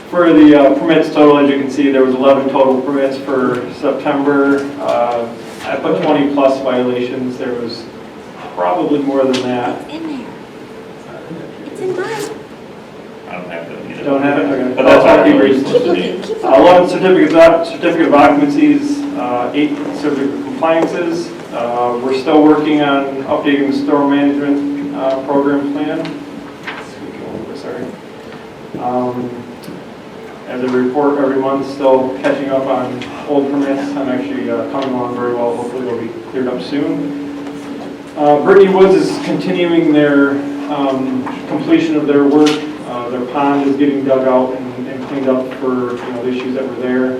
For the permits total, as you can see, there was 11 total permits for September. I put 20 plus violations. There was probably more than that. It's in there. It's in mine. I don't have it either. Don't have it? Okay. But that's all I'll keep we're reading. supposed to do. Keep looking. 11 certificate of occupancies, 8 certificate of compliances. We're still working on updating the store management program plan. Sorry. As a report every month, still catching up on old permits. I'm actually coming along very well. Hopefully they'll be cleared up soon. Brittany Woods is continuing their completion of their work. Their pond is getting dug out and cleaned up for the issues that were there.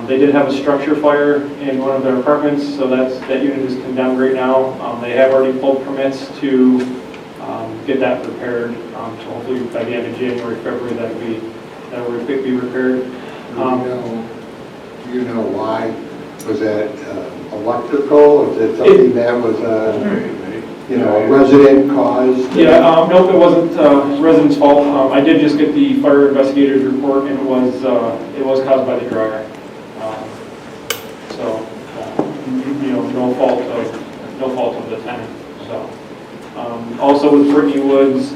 They did have a structure fire in one of their apartments, so that unit is condemned right now. They have already pulled permits to get that repaired. So hopefully by the end of January, February, that will be repaired. Do you know why? Was that electrical? Was it something that was resident caused? Yeah, nope, it wasn't resident's fault. I did just get the fire investigator's report, and it was caused by the dryer. So, no fault of the tenant. So, also with Brittany Woods,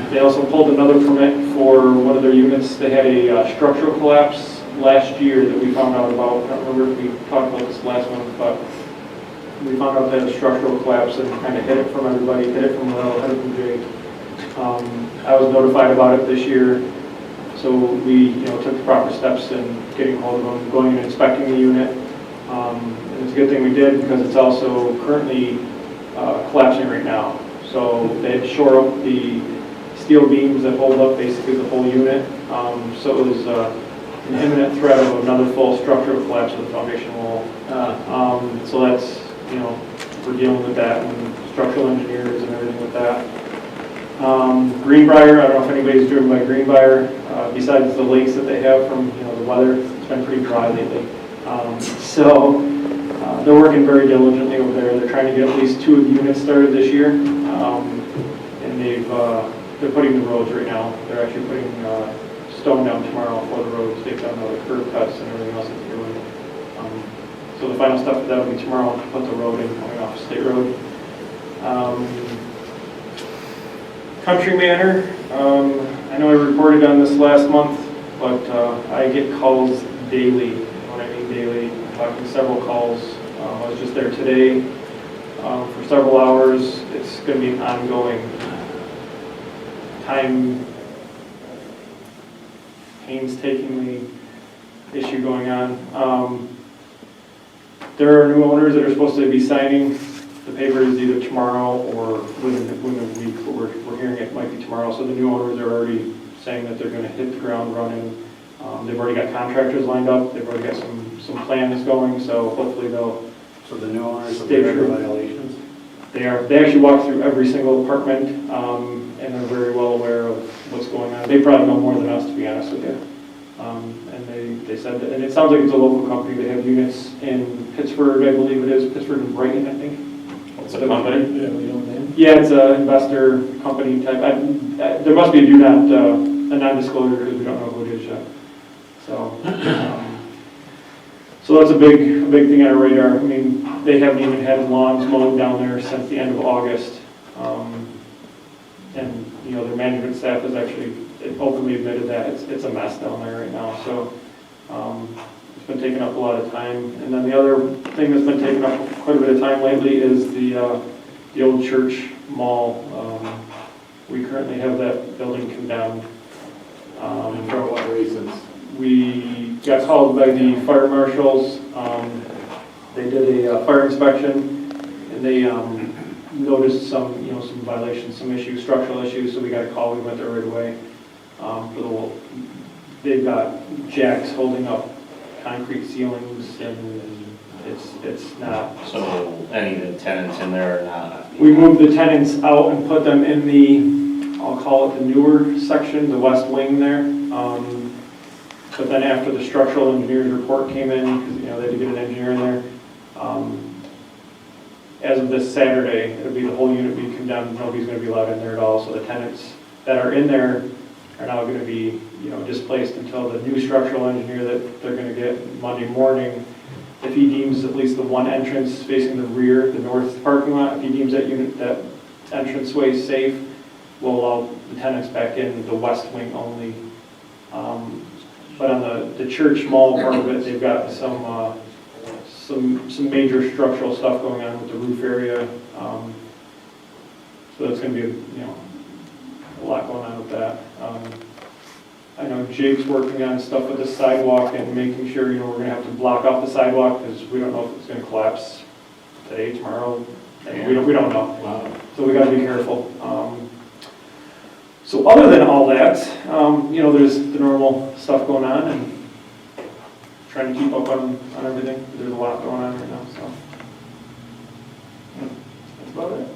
they also pulled another permit for one of their units. They had a structural collapse last year that we found out about. I don't remember if we talked about this last month, but we found out they had a structural collapse and kind of hid it from everybody, hid it from Will, hid it from Jake. I was notified about it this year, so we took the proper steps in getting hold of them, going and inspecting the unit. And it's a good thing we did because it's also currently collapsing right now. So they had to shore up the steel beams that hold up basically the whole unit. So it was an imminent threat of another full structural collapse of the foundation wall. So that's, we're dealing with that and structural engineers and everything with that. Greenbrier, I don't know if anybody's driven by Greenbrier, besides the lakes that they have from the weather. It's been pretty dry lately. So they're working very diligently over there. They're trying to get at least 2 of the units started this year. And they're putting the roads right now. They're actually putting stone down tomorrow for the roads. They've done all the curb cuts and everything else that they're doing. So the final stuff that'll be tomorrow to put the road in coming off State Road. Country Manor, I know I reported on this last month, but I get calls daily. When I mean daily, I'm talking several calls. I was just there today for several hours. It's going to be an ongoing painstakingly issue going on. There are new owners that are supposed to be signing the papers either tomorrow or within a week. We're hearing it might be tomorrow. So the new owners are already saying that they're going to hit the ground running. They've already got contractors lined up. They've already got some plans going. So hopefully they'll. So the new owners stay are true. violations? They actually walk through every single apartment, and they're very well aware of what's going on. They probably know more than us, to be honest with you. And they said that, and it sounds like it's a local company. They have units in Pittsburgh, I believe it is, Pittsburgh and Brighton, I think. What's the company? Yeah, we don't name. Yeah, it's an investor company type. There must be a non-disclosure because we don't know who it is yet. So, so that's a big thing on our radar. I mean, they haven't even had lawns mowed down there since the end of August. And their management staff has actually openly admitted that it's a mess down there right now. So it's been taking up a lot of time. And then the other thing that's been taking up quite a bit of time lately is the old church mall. We currently have that building condemned. For what reasons? We got called by the fire marshals. They did a fire inspection, and they noticed some violations, some issues, structural issues. So we got a call. We went there right away. They've got jacks holding up concrete ceilings, and it's not. So any of the tenants in there are not? We moved the tenants out and put them in the, I'll call it the newer section, the west wing there. But then after the structural engineer's report came in, because they had to get an engineer in there, as of this Saturday, it'll be the whole unit be condemned. Nobody's going to be allowed in there at all. So the tenants that are in there are now gonna be, displaced until the new structural engineer that they're gonna get Monday morning, if he deems at least the one entrance facing the rear, the north parking lot, if he deems that entranceway safe, we'll allow the tenants back in the west wing only. But on the church mall part of it, they've got some major structural stuff going on with the roof area. So that's gonna be, a lot going on with that. I know Jake's working on stuff with the sidewalk and making sure, we're gonna have to block off the sidewalk because we don't know if it's gonna collapse today, tomorrow. We don't know. Wow. So we gotta be careful. So other than all that, there's the normal stuff going on and trying to keep up on everything. There's a lot going on right now, so. That's about it.